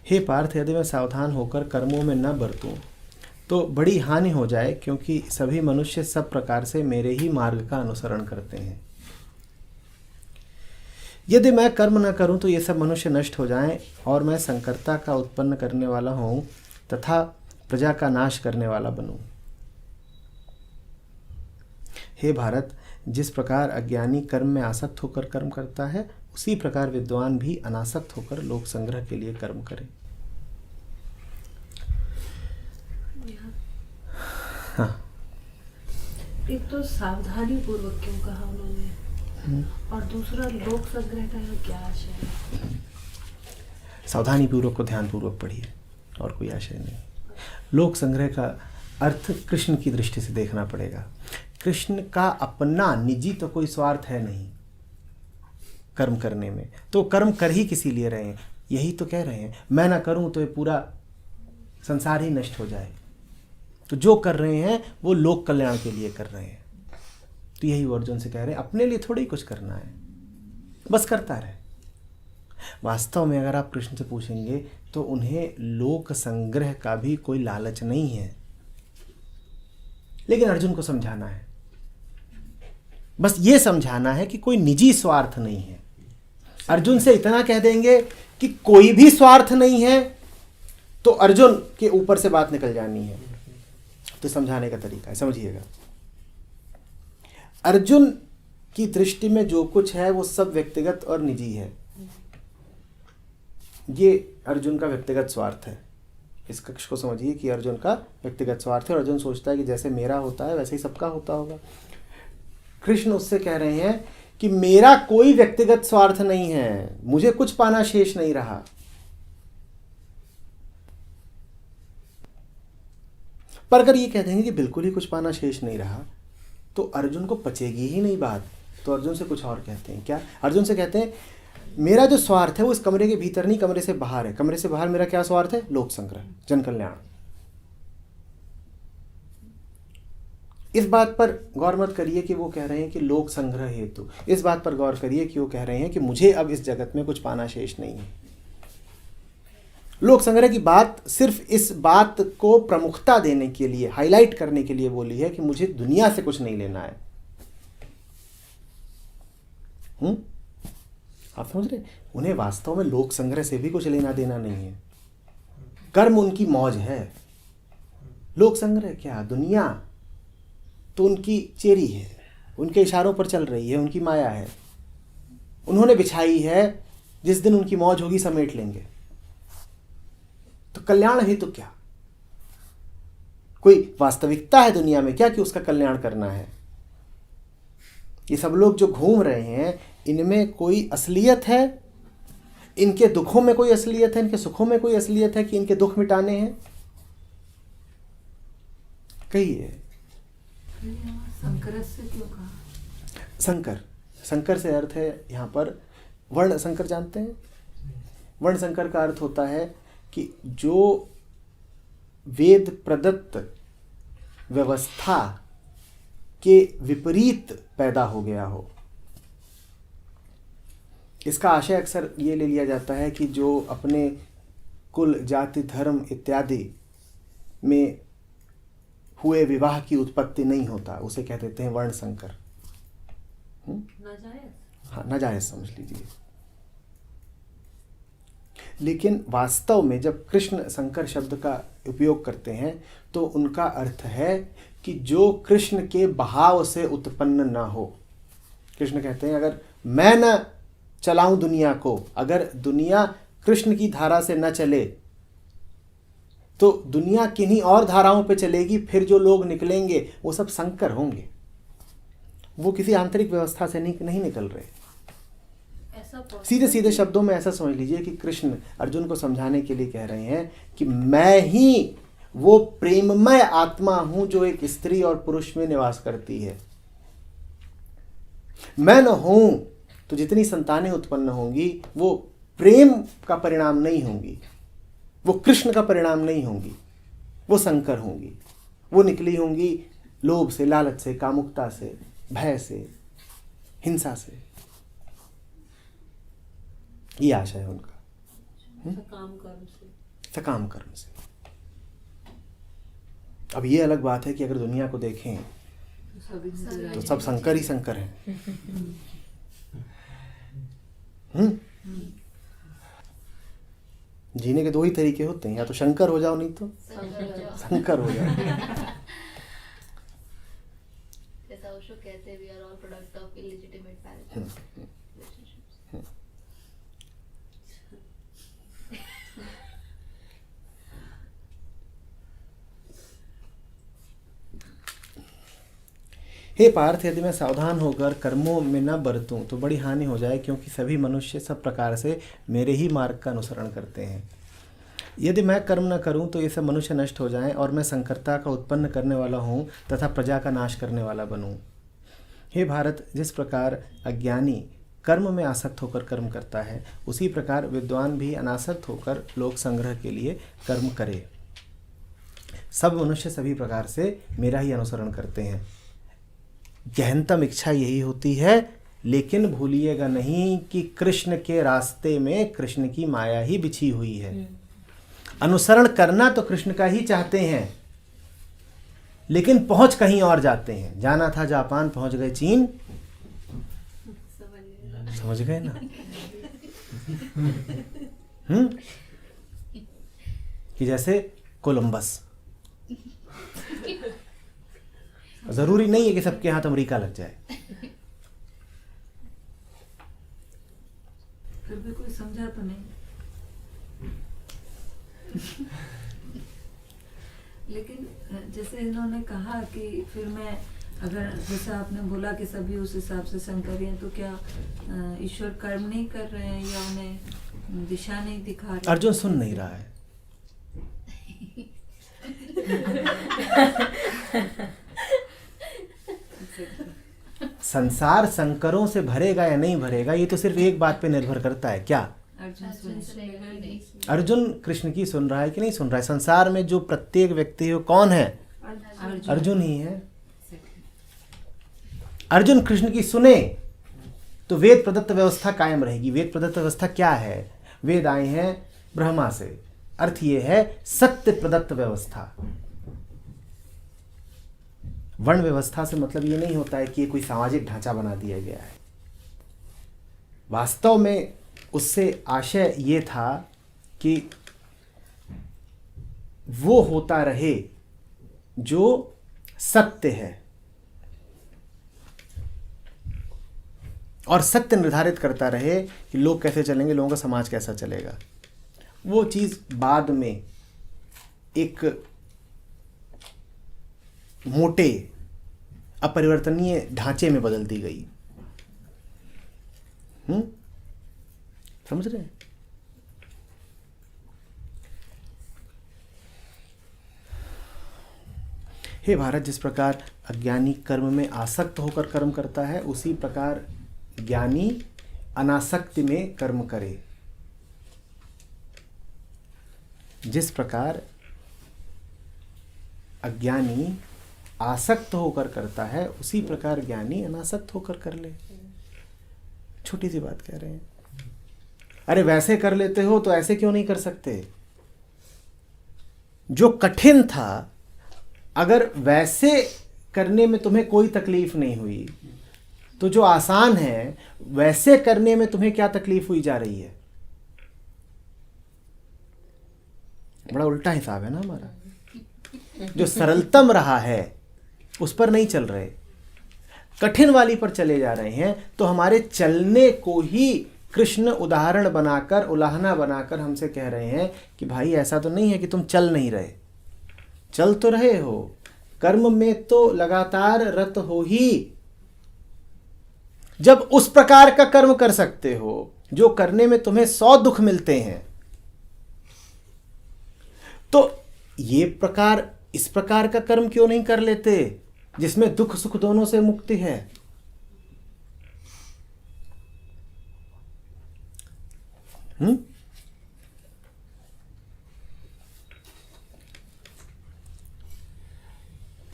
हे पार्थ, यदि मैं सावधान होकर कर्मों में न बरतूं तो बड़ी हानि हो जाए, क्योंकि सभी मनुष्य सब प्रकार से मेरे ही मार्ग का अनुसरण करते हैं। यदि मैं कर्म न करूं तो ये सब मनुष्य नष्ट हो जाएं और मैं संकर्ता का उत्पन्न करने वाला हूं तथा प्रजा का नाश करने वाला बनूं। हे भारत, जिस प्रकार अज्ञानी कर्म में आसक्त होकर कर्म करता है, उसी प्रकार विद्वान भी अनासक्त होकर लोक संग्रह के लिए कर्म करे। हाँ, एक तो सावधानी पूर्वक क्यों कहा उन्होंने, और दूसरा लोक संग्रह का क्या आशय है? सावधानी पूर्वक को ध्यान पूर्वक पढ़िए, और कोई आशय नहीं। लोक संग्रह का अर्थ कृष्ण की दृष्टि से देखना पड़ेगा। कृष्ण का अपना निजी तो कोई स्वार्थ है नहीं कर्म करने में, तो कर्म कर ही किसी लिए रहे हैं। यही तो कह रहे हैं, मैं ना करूं तो ये पूरा संसार ही नष्ट हो जाए। तो जो कर रहे हैं वो लोक कल्याण के लिए कर रहे हैं। तो यही वो अर्जुन से कह रहे हैं, अपने लिए थोड़ी कुछ करना है, बस करता रहे। वास्तव में अगर आप कृष्ण से पूछेंगे तो उन्हें लोक संग्रह का भी कोई लालच नहीं है, लेकिन अर्जुन को समझाना है। बस ये समझाना है कि कोई निजी स्वार्थ नहीं है। अर्जुन से इतना कह देंगे कि कोई भी स्वार्थ नहीं है तो अर्जुन के ऊपर से बात निकल जानी है। तो समझाने का तरीका है, समझिएगा। अर्जुन की दृष्टि में जो कुछ है वो सब व्यक्तिगत और निजी है। ये अर्जुन का व्यक्तिगत स्वार्थ है। इस कक्ष को समझिए कि अर्जुन का व्यक्तिगत स्वार्थ है। अर्जुन सोचता है कि जैसे मेरा होता है वैसे ही सबका होता होगा। कृष्ण उससे कह रहे हैं कि मेरा कोई व्यक्तिगत स्वार्थ नहीं है, मुझे कुछ पाना शेष नहीं रहा। पर अगर ये कह देंगे कि बिल्कुल ही कुछ पाना शेष नहीं रहा तो अर्जुन को पचेगी ही नहीं बात। तो अर्जुन से कुछ और कहते हैं। क्या? अर्जुन से कहते हैं मेरा जो स्वार्थ है वो इस कमरे के भीतर नहीं, कमरे से बाहर है। कमरे से बाहर मेरा क्या स्वार्थ है? लोक संग्रह, जन कल्याण। इस बात पर गौर मत करिए कि वो कह रहे हैं कि लोक संग्रह हेतु। इस बात पर गौर करिए कि वो कह रहे हैं कि मुझे अब इस जगत में कुछ पाना शेष नहीं है। लोक संग्रह की बात सिर्फ इस बात को प्रमुखता देने के लिए, हाईलाइट करने के लिए बोली है कि मुझे दुनिया से कुछ नहीं लेना है। आप समझ रहे? उन्हें वास्तव में लोक संग्रह से भी कुछ लेना देना नहीं है। कर्म उनकी मौज है, लोक संग्रह क्या, दुनिया तो उनकी चेरी है, उनके इशारों पर चल रही है, उनकी माया है, उन्होंने बिछाई है। जिस दिन उनकी मौज होगी समेट लेंगे। तो कल्याण है तो क्या, कोई वास्तविकता है दुनिया में क्या कि उसका कल्याण करना है? ये सब लोग जो घूम रहे हैं इनमें कोई असलियत है? इनके दुखों में कोई असलियत है? इनके सुखों में कोई असलियत है कि इनके दुख मिटाने हैं? कहिए। संकर से क्यों कहा? संकर, संकर से अर्थ है यहाँ पर वर्ण संकर। जानते हैं? वर्ण संकर का अर्थ होता है कि जो वेद प्रदत्त व्यवस्था के विपरीत पैदा हो गया हो। इसका आशय अक्सर ये ले लिया जाता है कि जो अपने कुल, जाति, धर्म इत्यादि में हुए विवाह की उत्पत्ति नहीं होता, उसे कह देते हैं वर्ण संकर। नाजायज? हाँ, नाजायज समझ लीजिए। लेकिन वास्तव में जब कृष्ण संकर शब्द का उपयोग करते हैं तो उनका अर्थ है कि जो कृष्ण के बहाव से उत्पन्न ना हो। कृष्ण कहते हैं अगर मैं न चलाऊं दुनिया को, अगर दुनिया कृष्ण की धारा से न चले तो दुनिया किन्हीं और धाराओं पे चलेगी। फिर जो लोग निकलेंगे वो सब संकर होंगे, वो किसी आंतरिक व्यवस्था से नहीं निकल रहे। सीधे सीधे शब्दों में ऐसा समझ लीजिए कि कृष्ण अर्जुन को समझाने के लिए कह रहे हैं कि मैं ही वो प्रेममय आत्मा हूं जो एक स्त्री और पुरुष में निवास करती है। मैं न हूं तो जितनी संतानें उत्पन्न होंगी वो प्रेम का परिणाम नहीं होंगी, वो कृष्ण का परिणाम नहीं होंगी, वो संकर होंगी। वो निकली होंगी लोभ से, लालच से, कामुकता से, भय से, हिंसा से। ये आशा है उनका। सकाम कर्म से। सकाम कर्म से। अब ये अलग बात है कि अगर दुनिया को देखें तो सब शंकर ही शंकर हैं। जीने के दो ही तरीके होते हैं, या तो शंकर हो जाओ नहीं तो शंकर हो जाओ। जैसा ओशो कहते हैं, we are all product of illegitimate marriages, relationships. हे पार्थ, यदि मैं सावधान होकर कर्मों में न बरतूं तो बड़ी हानि हो जाए, क्योंकि सभी मनुष्य सब प्रकार से मेरे ही मार्ग का अनुसरण करते हैं। यदि मैं कर्म न करूं तो ये सब मनुष्य नष्ट हो जाएं और मैं संकर्ता का उत्पन्न करने वाला हूं तथा प्रजा का नाश करने वाला बनूं। हे भारत, जिस प्रकार अज्ञानी कर्म में आसक्त होकर कर्म करता है, उसी प्रकार विद्वान भी अनासक्त होकर लोक संग्रह के लिए कर्म करे। सब मनुष्य सभी प्रकार से मेरा ही अनुसरण करते हैं। गहनतम इच्छा यही होती है, लेकिन भूलिएगा नहीं कि कृष्ण के रास्ते में कृष्ण की माया ही बिछी हुई है। अनुसरण करना तो कृष्ण का ही चाहते हैं, लेकिन पहुंच कहीं और जाते हैं। जाना था जापान, पहुंच गए चीन। समझ गए ना? कि जैसे कोलंबस, जरूरी नहीं है कि सबके हाथ अमेरिका लग जाए। फिर भी कोई समझा तो नहीं। लेकिन जैसे इन्होंने कहा कि फिर मैं, अगर जैसा आपने बोला कि सभी उस हिसाब से संकरी हैं, तो क्या ईश्वर कर्म नहीं कर रहे हैं या उन्हें दिशा नहीं दिखा रहे? अर्जुन सुन नहीं रहा है। संसार संकरों से भरेगा या नहीं भरेगा, ये तो सिर्फ एक बात पे निर्भर करता है। क्या? अर्जुन कृष्ण की सुन रहा है कि नहीं सुन रहा है? संसार में जो प्रत्येक व्यक्ति है कौन है? अर्जुन ही है। अर्जुन कृष्ण की सुने तो वेद प्रदत्त व्यवस्था कायम रहेगी। वेद प्रदत्त व्यवस्था क्या है? वेद आए हैं ब्रह्मा से, अर्थ ये है सत्य प्रदत्त व्यवस्था। वर्ण व्यवस्था से मतलब ये नहीं होता है कि ये कोई सामाजिक ढांचा बना दिया गया है। वास्तव में उससे आशय ये था कि वो होता रहे जो सत्य है, और सत्य निर्धारित करता रहे कि लोग कैसे चलेंगे, लोगों का समाज कैसा चलेगा। वो चीज बाद में एक मोटे अपरिवर्तनीय ढांचे में बदल दी गई। समझ रहे हैं? हे भारत, जिस प्रकार अज्ञानी कर्म में आसक्त होकर कर्म करता है, उसी प्रकार ज्ञानी अनासक्ति में कर्म करे। जिस प्रकार अज्ञानी आसक्त होकर करता है, उसी प्रकार ज्ञानी अनासक्त होकर कर ले। छोटी सी बात कह रहे हैं। अरे वैसे कर लेते हो तो ऐसे क्यों नहीं कर सकते? जो कठिन था, अगर वैसे करने में तुम्हें कोई तकलीफ नहीं हुई, तो जो आसान है वैसे करने में तुम्हें क्या तकलीफ हुई जा रही है? बड़ा उल्टा हिसाब है ना हमारा। जो सरलतम रहा है उस पर नहीं चल रहे, कठिन वाली पर चले जा रहे हैं। तो हमारे चलने को ही कृष्ण उदाहरण बनाकर, उलाहना बनाकर हमसे कह रहे हैं कि भाई ऐसा तो नहीं है कि तुम चल नहीं रहे, चल तो रहे हो, कर्म में तो लगातार रत हो ही। जब उस प्रकार का कर्म कर सकते हो जो करने में तुम्हें 100 दुख मिलते हैं, तो इस प्रकार का कर्म क्यों नहीं कर लेते जिसमें दुख सुख दोनों से मुक्ति है?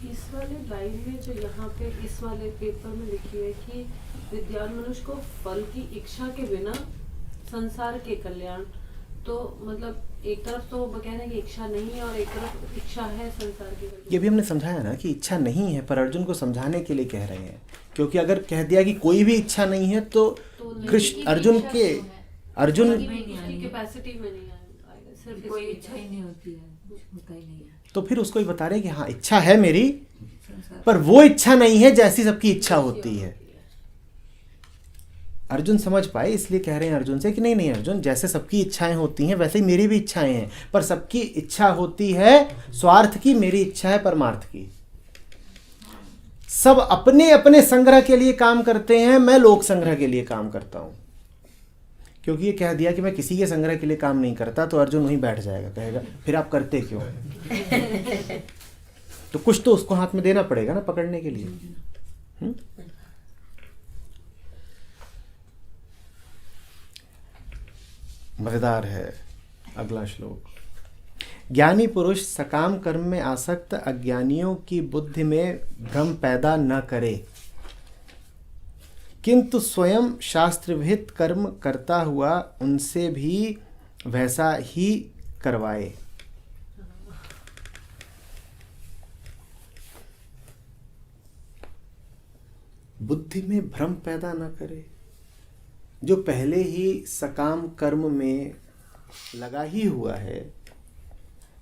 इस वाले लाइन में जो यहाँ पे इस वाले पेपर में लिखी है कि विद्वान मनुष्य को फल की इच्छा के बिना संसार के कल्याण, तो मतलब एक तरफ तो वो कह रहे हैं कि इच्छा नहीं है और एक तरफ इच्छा है संसार की। ये भी हमने समझाया ना कि इच्छा नहीं है, पर अर्जुन को समझाने के लिए कह रहे हैं, क्योंकि अगर कह दिया कि कोई भी इच्छा नहीं है तो कृष्ण अर्जुन के अर्जुन कैपेसिटी में नहीं आएगा, सिर्फ कोई इच्छा ही नहीं होती है, होता ही नहीं है तो फिर उसको ही बता रहे हैं कि हाँ इच्छा है मेरी, संसार। पर वो इच्छा नहीं है जैसी सबकी इच्छा होती है। अर्जुन समझ पाए इसलिए कह रहे हैं अर्जुन से कि नहीं नहीं अर्जुन, जैसे सबकी इच्छाएं होती हैं वैसे ही मेरी भी इच्छाएं हैं, पर सबकी इच्छा होती है स्वार्थ की, मेरी इच्छा है परमार्थ की। सब अपने अपने संग्रह के लिए काम करते हैं, मैं लोक संग्रह के लिए काम करता हूं। क्योंकि ये कह दिया कि मैं किसी के संग्रह के लिए काम नहीं करता, तो अर्जुन वहीं बैठ जाएगा, कहेगा फिर आप करते क्यों? तो कुछ तो उसको हाथ में देना पड़ेगा ना पकड़ने के लिए। मजेदार है अगला श्लोक। ज्ञानी पुरुष सकाम कर्म में आसक्त अज्ञानियों की बुद्धि में भ्रम पैदा न करे, किंतु स्वयं शास्त्र विहित कर्म करता हुआ उनसे भी वैसा ही करवाए। बुद्धि में भ्रम पैदा न करे। जो पहले ही सकाम कर्म में लगा ही हुआ है,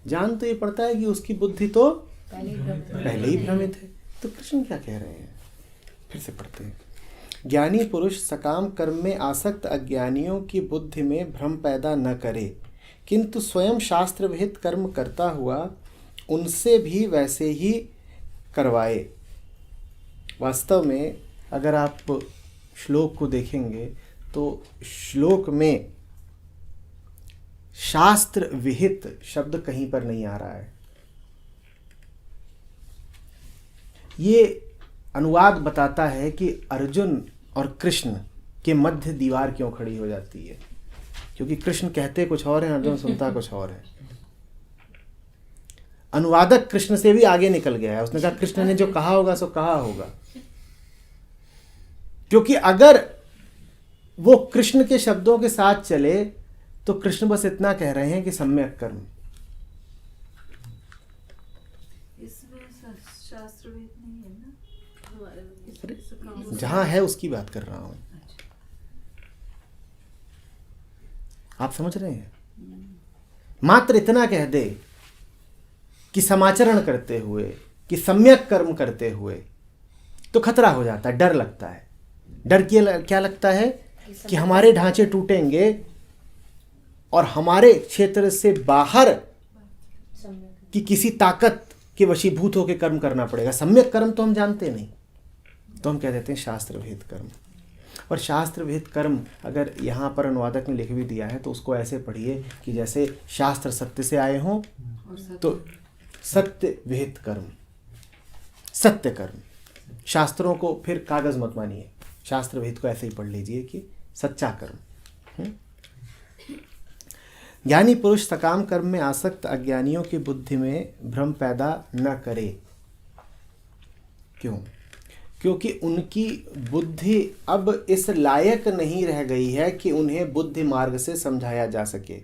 जान तो ये पड़ता है कि उसकी बुद्धि तो पहले ही भ्रमित है। तो कृष्ण क्या कह रहे हैं, फिर से पढ़ते हैं। ज्ञानी पुरुष सकाम कर्म में आसक्त अज्ञानियों की बुद्धि में भ्रम पैदा न करे, किंतु स्वयं शास्त्र विहित कर्म करता हुआ उनसे भी वैसे ही करवाए। वास्तव में अगर आप श्लोक को देखेंगे तो श्लोक में शास्त्र विहित शब्द कहीं पर नहीं आ रहा है। ये अनुवाद बताता है कि अर्जुन और कृष्ण के मध्य दीवार क्यों खड़ी हो जाती है, क्योंकि कृष्ण कहते कुछ और है, अर्जुन सुनता कुछ और है। अनुवादक कृष्ण से भी आगे निकल गया है, उसने कहा कृष्ण ने जो कहा होगा सो कहा होगा, क्योंकि अगर वो कृष्ण के शब्दों के साथ चले तो कृष्ण बस इतना कह रहे हैं कि सम्यक कर्म। इसमें शास्त्र वेद नहीं है ना, जहां है उसकी बात कर रहा हूं, आप समझ रहे हैं। मात्र इतना कह दे कि समाचरण करते हुए, कि सम्यक कर्म करते हुए, तो खतरा हो जाता है, डर लगता है। डर क्या लगता है कि हमारे ढांचे टूटेंगे और हमारे क्षेत्र से बाहर की किसी ताकत के वशीभूत होकर कर्म करना पड़ेगा। सम्यक कर्म तो हम जानते नहीं, तो हम कह देते हैं शास्त्र विहित कर्म। और शास्त्र विहित कर्म अगर यहाँ पर अनुवादक ने लिख भी दिया है तो उसको ऐसे पढ़िए कि जैसे शास्त्र सत्य से आए हों, तो सत्य विहित कर्म, सत्य कर्म। शास्त्रों को फिर कागज मत मानिए, शास्त्र विहित को ऐसे ही पढ़ लीजिए कि सच्चा कर्म। ज्ञानी पुरुष सकाम कर्म में आसक्त अज्ञानियों की बुद्धि में भ्रम पैदा न करे। क्यों? क्योंकि उनकी बुद्धि अब इस लायक नहीं रह गई है कि उन्हें बुद्धि मार्ग से समझाया जा सके।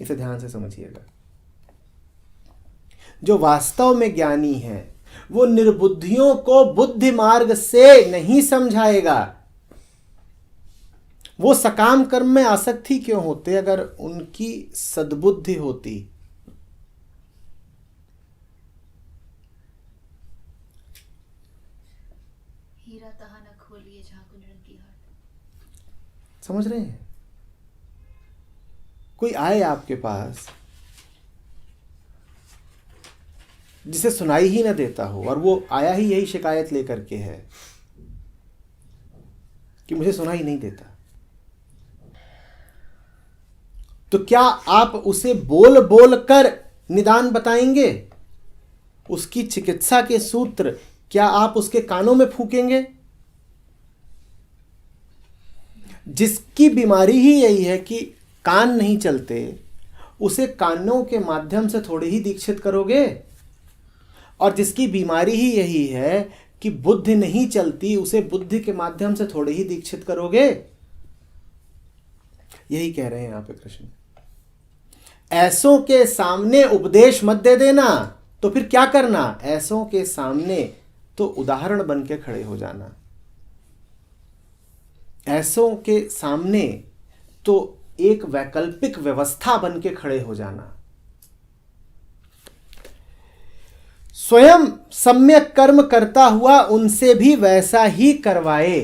इसे ध्यान से समझिएगा। जो वास्तव में ज्ञानी है वो निर्बुद्धियों को बुद्धि मार्ग से नहीं समझाएगा। वो सकाम कर्म में आसक्ति क्यों होते अगर उनकी सद्बुद्धि होती। हीरा तहा न खोलिए जहां कुंजड़न की हाट। समझ रहे हैं? कोई आए आपके पास जिसे सुनाई ही ना देता हो, और वो आया ही यही शिकायत लेकर के है कि मुझे सुनाई नहीं देता, तो क्या आप उसे बोल बोल कर निदान बताएंगे? उसकी चिकित्सा के सूत्र क्या आप उसके कानों में फूकेंगे? जिसकी बीमारी ही यही है कि कान नहीं चलते, उसे कानों के माध्यम से थोड़ी ही दीक्षित करोगे। और जिसकी बीमारी ही यही है कि बुद्धि नहीं चलती, उसे बुद्धि के माध्यम से थोड़ी ही दीक्षित करोगे। यही कह रहे हैं यहाँ पे कृष्ण। ऐसों के सामने उपदेश मत दे देना, तो फिर क्या करना? ऐसों के सामने तो उदाहरण बन के खड़े हो जाना। ऐसों के सामने तो एक वैकल्पिक व्यवस्था बन के खड़े हो जाना। स्वयं सम्यक कर्म करता हुआ उनसे भी वैसा ही करवाए।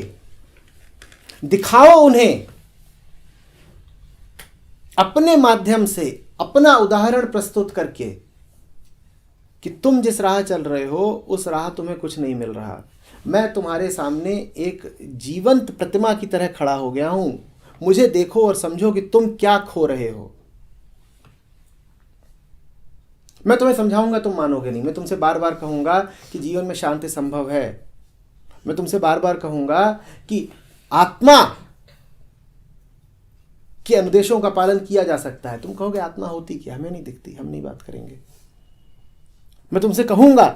दिखाओ उन्हें अपने माध्यम से, अपना उदाहरण प्रस्तुत करके कि तुम जिस राह चल रहे हो उस राह तुम्हें कुछ नहीं मिल रहा। मैं तुम्हारे सामने एक जीवंत प्रतिमा की तरह खड़ा हो गया हूं, मुझे देखो और समझो कि तुम क्या खो रहे हो। मैं तुम्हें समझाऊंगा, तुम मानोगे नहीं। मैं तुमसे बार बार कहूंगा कि जीवन में शांति संभव है। मैं तुमसे बार बार कहूंगा कि आत्मा के अनुदेशों का पालन किया जा सकता है। तुम कहोगे आत्मा होती क्या? हमें नहीं दिखती, हम नहीं बात करेंगे। मैं तुमसे कहूंगा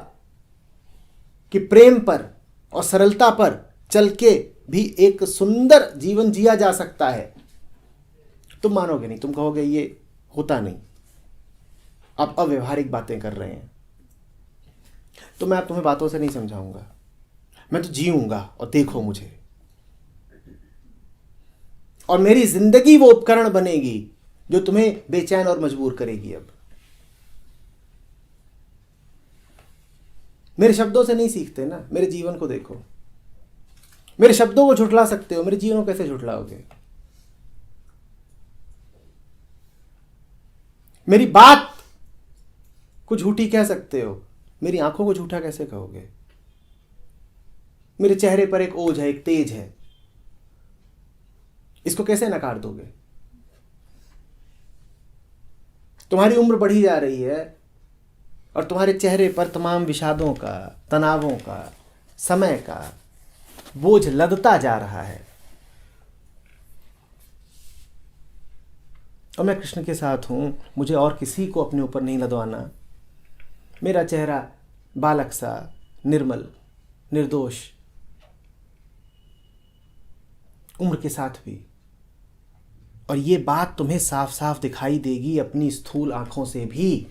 कि प्रेम पर और सरलता पर चल के भी एक सुंदर जीवन जिया जा सकता है। तुम मानोगे नहीं, तुम कहोगे ये होता नहीं, आप अव्यवहारिक बातें कर रहे हैं। तो मैं तुम्हें बातों से नहीं समझाऊंगा, मैं तो जीऊंगा और देखो मुझे। और मेरी जिंदगी वो उपकरण बनेगी जो तुम्हें बेचैन और मजबूर करेगी। अब मेरे शब्दों से नहीं सीखते ना, मेरे जीवन को देखो। मेरे शब्दों को झुठला सकते हो, मेरे जीवन को कैसे झुठलाओगे? मेरी बात को झूठी कह सकते हो, मेरी आंखों को झूठा कैसे कहोगे? मेरे चेहरे पर एक ओज है, एक तेज है, इसको कैसे नकार दोगे? तुम्हारी उम्र बढ़ी जा रही है और तुम्हारे चेहरे पर तमाम विषादों का, तनावों का, समय का बोझ लदता जा रहा है। और मैं कृष्ण के साथ हूं, मुझे और किसी को अपने ऊपर नहीं लदवाना। मेरा चेहरा बालक सा, निर्मल, निर्दोष, उम्र के साथ भी। और ये बात तुम्हें साफ साफ दिखाई देगी अपनी स्थूल आंखों से भी।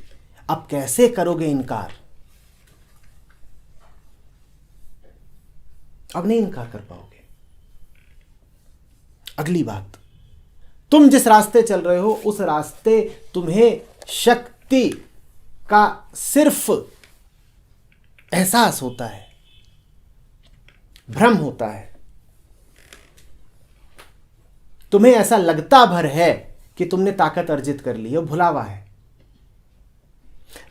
अब कैसे करोगे इनकार? अब नहीं इनकार कर पाओगे। अगली बात, तुम जिस रास्ते चल रहे हो उस रास्ते तुम्हें शक्ति का सिर्फ एहसास होता है, भ्रम होता है। तुम्हें ऐसा लगता भर है कि तुमने ताकत अर्जित कर ली है, भुलावा है।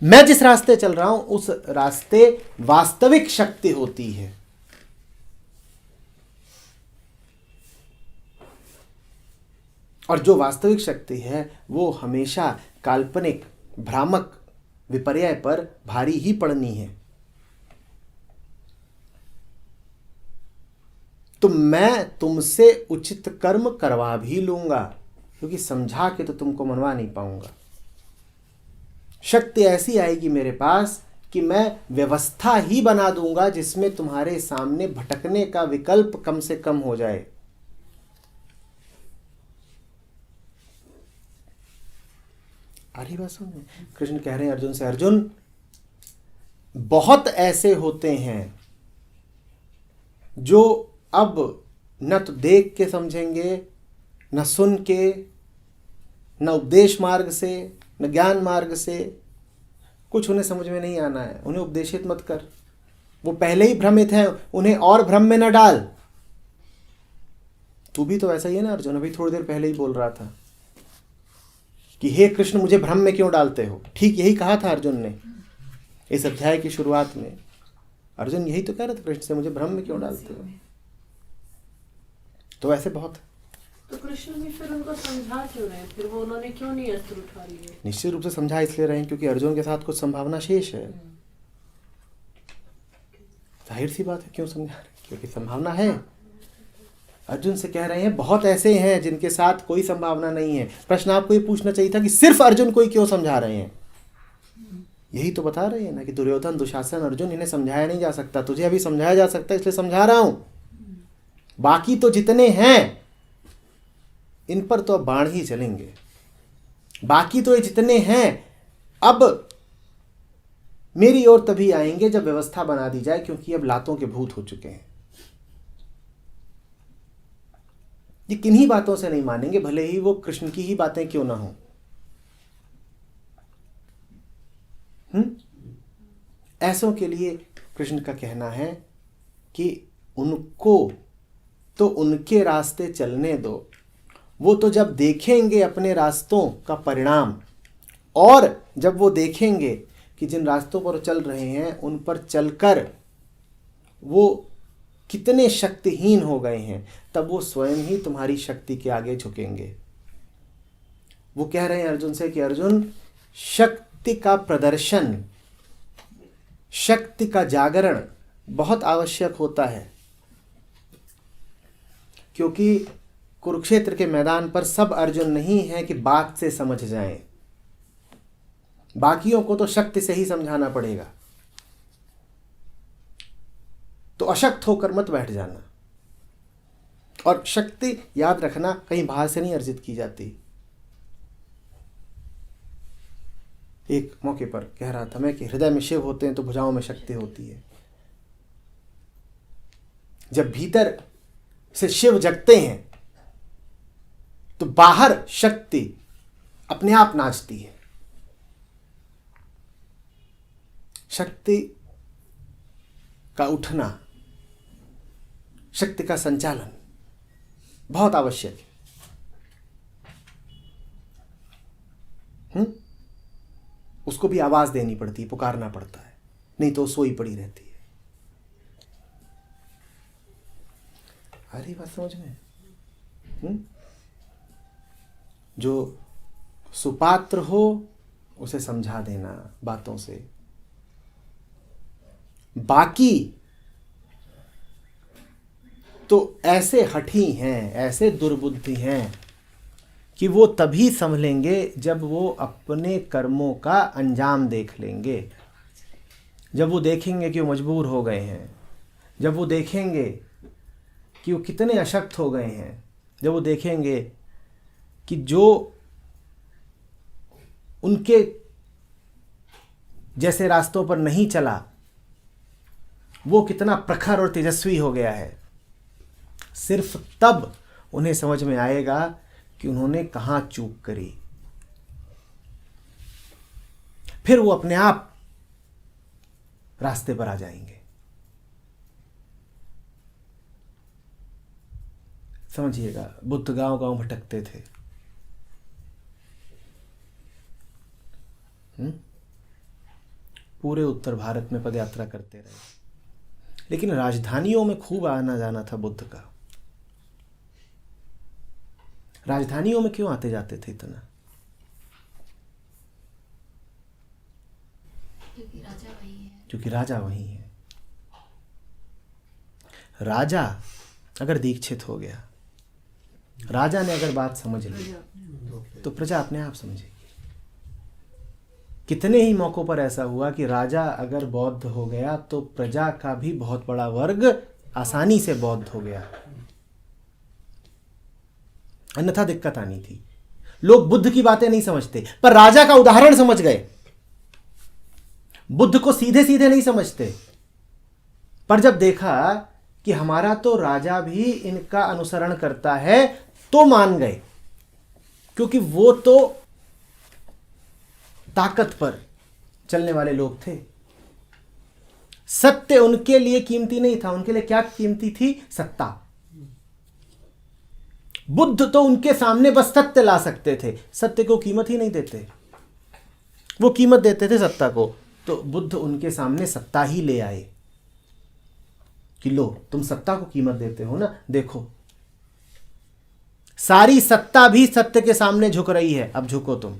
मैं जिस रास्ते चल रहा हूं उस रास्ते वास्तविक शक्ति होती है। और जो वास्तविक शक्ति है वो हमेशा काल्पनिक, भ्रामक विपर्य पर भारी ही पड़नी है। तो मैं तुमसे उचित कर्म करवा भी लूंगा, क्योंकि समझा के तो तुमको मनवा नहीं पाऊंगा। शक्ति ऐसी आएगी मेरे पास कि मैं व्यवस्था ही बना दूंगा जिसमें तुम्हारे सामने भटकने का विकल्प कम से कम हो जाए। बात समझ में? कृष्ण कह रहे हैं अर्जुन से, अर्जुन बहुत ऐसे होते हैं जो अब न तो देख के समझेंगे, न सुन के, न उपदेश मार्ग से, न ज्ञान मार्ग से। कुछ उन्हें समझ में नहीं आना है, उन्हें उपदेशित मत कर। वो पहले ही भ्रमित हैं, उन्हें और भ्रम में न डाल। तू भी तो ऐसा ही है ना अर्जुन, अभी थोड़ी देर पहले ही बोल रहा था कि हे कृष्ण मुझे भ्रम में क्यों डालते हो। ठीक यही कहा था अर्जुन ने इस अध्याय की शुरुआत में। अर्जुन यही तो कह रहे थे कृष्ण से, मुझे भ्रम में क्यों डालते हो। तो ऐसे बहुत। तो कृष्ण भी फिर उनको समझा क्यों रहे? फिर वो उन्होंने क्यों नहीं अस्त्र उठा लिए? निश्चित रूप से समझा इसलिए रहे हैं क्योंकि अर्जुन के साथ कुछ संभावना शेष है। जाहिर सी बात है, क्यों समझा रहे हैं? क्योंकि संभावना है। अर्जुन से कह रहे हैं बहुत ऐसे हैं जिनके साथ कोई संभावना नहीं है। प्रश्न आपको ये पूछना चाहिए था कि सिर्फ अर्जुन को ही क्यों समझा रहे हैं। यही तो बता रहे हैं ना कि दुर्योधन, दुशासन, अर्जुन, इन्हें समझाया नहीं जा सकता। तुझे अभी समझाया जा सकता है, इसलिए समझा रहा हूं। बाकी तो जितने हैं इन पर तो अब बाण ही चलेंगे। बाकी तो ये जितने हैं अब मेरी ओर तभी आएंगे जब व्यवस्था बना दी जाए, क्योंकि अब लातों के भूत हो चुके हैं। ये किन्हीं बातों से नहीं मानेंगे, भले ही वो कृष्ण की ही बातें क्यों ना हो। ऐसों के लिए कृष्ण का कहना है कि उनको तो उनके रास्ते चलने दो, वो तो जब देखेंगे अपने रास्तों का परिणाम, और जब वो देखेंगे कि जिन रास्तों पर चल रहे हैं उन पर चलकर वो कितने शक्तिहीन हो गए हैं, तब वो स्वयं ही तुम्हारी शक्ति के आगे झुकेंगे। वो कह रहे हैं अर्जुन से कि अर्जुन, शक्ति का प्रदर्शन, शक्ति का जागरण बहुत आवश्यक होता है, क्योंकि कुरुक्षेत्र के मैदान पर सब अर्जुन नहीं है कि बात से समझ जाएं, बाकियों को तो शक्ति से ही समझाना पड़ेगा। तो अशक्त होकर मत बैठ जाना। और शक्ति याद रखना कहीं बाहर से नहीं अर्जित की जाती। एक मौके पर कह रहा था मैं कि हृदय में शिव होते हैं तो भुजाओं में शक्ति होती है। जब भीतर से शिव जगते हैं तो बाहर शक्ति अपने आप नाचती है। शक्ति का उठना, शक्ति का संचालन बहुत आवश्यक है। उसको भी आवाज देनी पड़ती है, पुकारना पड़ता है, नहीं तो सोई पड़ी रहती है। आ रही बात समझ में? जो सुपात्र हो उसे समझा देना बातों से। बाकी तो ऐसे हठी हैं, ऐसे दुर्बुद्धि हैं कि वो तभी संभलेंगे जब वो अपने कर्मों का अंजाम देख लेंगे, जब वो देखेंगे कि वो मजबूर हो गए हैं, जब वो देखेंगे कि वो कितने अशक्त हो गए हैं, जब वो देखेंगे कि जो उनके जैसे रास्तों पर नहीं चला वो कितना प्रखर और तेजस्वी हो गया है। सिर्फ तब उन्हें समझ में आएगा कि उन्होंने कहां चूक करी। फिर वो अपने आप रास्ते पर आ जाएंगे। समझिएगा, बुद्ध गांव गांव भटकते थे। पूरे उत्तर भारत में पदयात्रा करते रहे, लेकिन राजधानियों में खूब आना जाना था बुद्ध का। राजधानियों में क्यों आते जाते थे इतना? क्योंकि राजा वही है। क्योंकि राजा वही है। राजा अगर दीक्षित हो गया, राजा ने अगर बात समझ ली तो प्रजा अपने आप समझेगी। कितने ही मौकों पर ऐसा हुआ कि राजा अगर बौद्ध हो गया तो प्रजा का भी बहुत बड़ा वर्ग आसानी से बौद्ध हो गया, अन्यथा दिक्कत आनी थी। लोग बुद्ध की बातें नहीं समझते, पर राजा का उदाहरण समझ गए। बुद्ध को सीधे सीधे नहीं समझते, पर जब देखा कि हमारा तो राजा भी इनका अनुसरण करता है तो मान गए, क्योंकि वो तो ताकत पर चलने वाले लोग थे। सत्य उनके लिए कीमती नहीं था। उनके लिए क्या कीमती थी? सत्ता। बुद्ध तो उनके सामने बस सत्य ला सकते थे, सत्य को कीमत ही नहीं देते। वो कीमत देते थे सत्ता को, तो बुद्ध उनके सामने सत्ता ही ले आए कि लो, तुम सत्ता को कीमत देते हो ना, देखो सारी सत्ता भी सत्य के सामने झुक रही है, अब झुको तुम।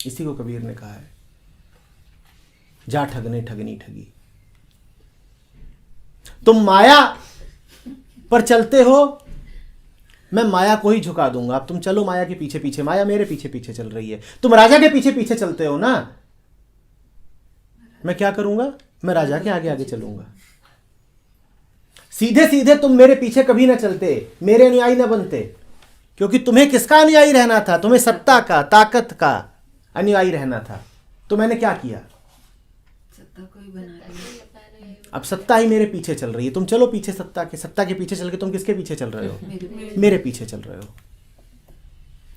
इसी को कबीर ने कहा है, जा ठगने ठगनी ठगी। तुम माया पर चलते हो, मैं माया को ही झुका दूंगा। अब तुम चलो माया के पीछे पीछे, माया मेरे पीछे पीछे चल रही है। तुम राजा के पीछे पीछे चलते हो ना, मैं क्या करूंगा? मैं राजा के आगे आगे चलूंगा। सीधे सीधे तुम मेरे पीछे कभी ना चलते, मेरे अनुयायी ना बनते। क्योंकि तुम्हें किसका अनुयायी रहना था? तुम्हें सत्ता का, ताकत का अनुयायी रहना था। तो मैंने क्या किया? सत्ता को ही बना लिया। अब सत्ता ही मेरे पीछे चल रही है। तुम चलो पीछे सत्ता के पीछे चल के तुम किसके पीछे चल रहे हो? मेरे पीछे चल रहे हो।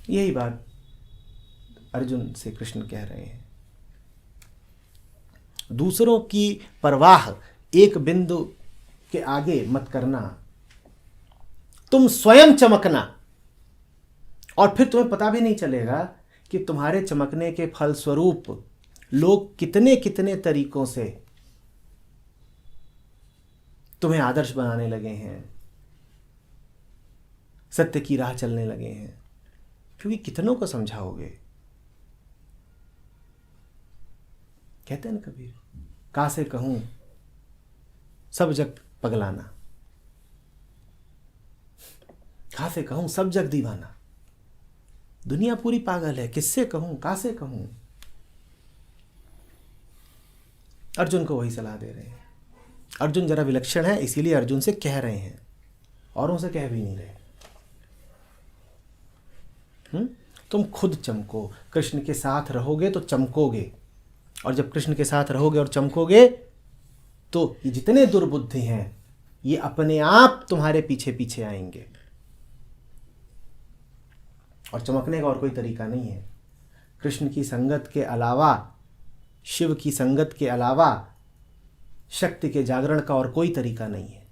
यही बात अर्जुन से कृष्ण कह रहे हैं। दूसरों की परवाह एक बिंदु के आगे मत करना, तुम स्वयं चमकना, और फिर तुम्हें पता भी नहीं चलेगा कि तुम्हारे चमकने के फलस्वरूप लोग कितने कितने तरीकों से तुम्हें आदर्श बनाने लगे हैं, सत्य की राह चलने लगे हैं। क्योंकि कितनों को समझाओगे? कहते हैं ना कबीर, का से कहूं सब जग पगलाना, का से कहूं सब जग दीवाना। दुनिया पूरी पागल है, किससे कहूं, का से कहूं? अर्जुन को वही सलाह दे रहे हैं। अर्जुन जरा विलक्षण है, इसीलिए अर्जुन से कह रहे हैं, औरों से कह भी नहीं रहे। तुम खुद चमको, कृष्ण के साथ रहोगे तो चमकोगे, और जब कृष्ण के साथ रहोगे और चमकोगे तो ये जितने दुर्बुद्धि हैं ये अपने आप तुम्हारे पीछे पीछे आएंगे। और चमकने का और कोई तरीका नहीं है। कृष्ण की संगत के अलावा, शिव की संगत के अलावा शक्ति के जागरण का और कोई तरीका नहीं है।